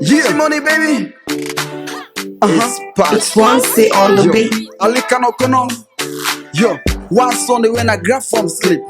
Yeah, money baby. It's Ronsay on the beat. Alikano kono. Yo, one Sunday when I grab from sleep.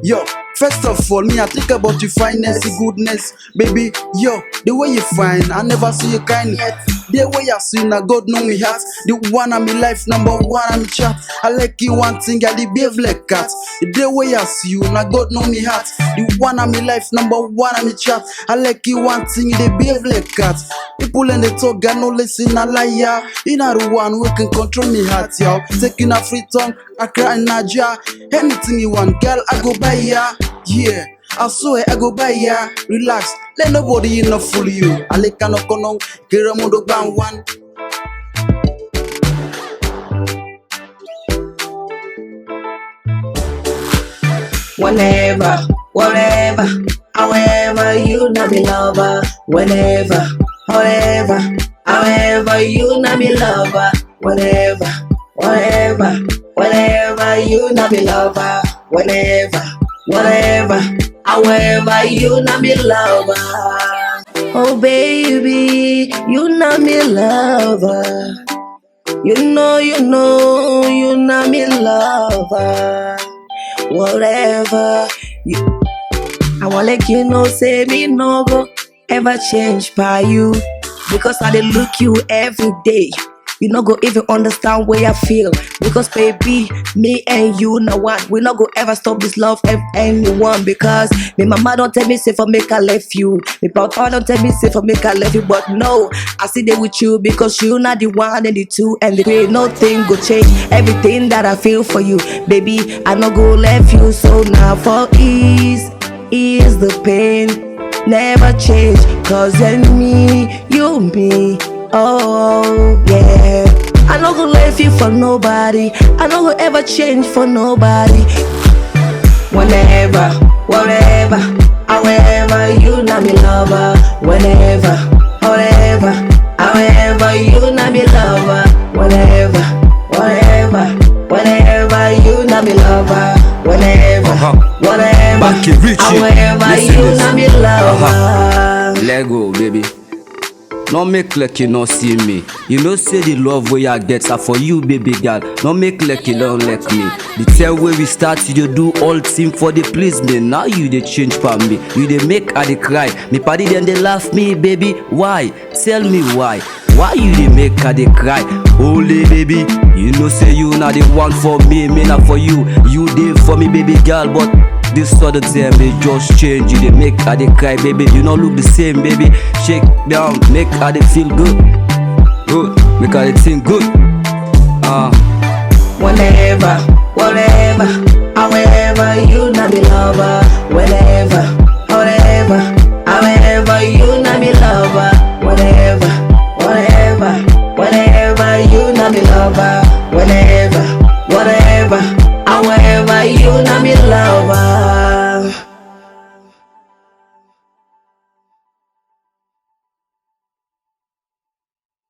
Yo, first of all, me I think about your fineness, your goodness, baby. Yo, the way you fine, I never see you kind yet. The way I see now, God know me heart. The one I'm in life, number one I'm in chat. I like you one thing, I the behave like cat. The way I see you now, God know me heart. The one I'm in life, number one I'm in chat. I like you one thing, they behave like cat. People in the talk, got no listen, I lie ya. You know the one who can control me heart, yo. Taking a free tongue, I cry in a jar. Anything you want, girl, I go buy ya. Yeah, I swear I go buy ya. Relax, let nobody in no fool you. I like no kono, kiramundo bang one. Whenever, whatever, however, you not be lover. Whenever, whatever, however, you not be lover. Whenever, whatever, whatever, you not be lover. Whenever, whatever, however, you not be lover. Oh baby, you not me lover. You know, you not me lover. Whatever you, I wanna let you know, say me no go ever change by you, because I dey look you every day. You no go even understand where I feel, because baby, me and you know what, we not go ever stop this love of anyone. Because me mama don't tell me say for make I left you, me papa don't tell me say for make I left you, but no, I see there with you because you not the one and the two and the three. Nothing go change everything that I feel for you, baby. I no go left you, so now for ease the pain, never change. Cause then me, you me. Oh yeah, I no go leave you for nobody. I no go ever change for nobody. Whenever, whatever, however, you not me lover. Whenever, whatever, however, you not me lover. Whenever, whatever, whatever, you not me lover. Whenever, whatever, Richie, however, you not me lover. Let go, baby. No make like you not see me. You know say the love where I get are for you, baby girl. No make like you don't like me. The tell where we start, you dey do all team for the pleasement. Now you dey change for me. You dey make I dey cry. Me party then they laugh me, baby. Why? Tell me why. Why you dey make I dey cry? Holy baby, you know say you not the one for me not for you. You dey for me, baby girl, but this sort of time they just change. You they make I they cry, baby. You don't look the same, baby. Shake down, make I they feel good, make I they think good. Whenever, whatever, however, you not be lover. Whenever, whatever, however, you not be lover. Whenever, whatever, whatever, you not be lover. Whenever, whatever, however, you not me lover.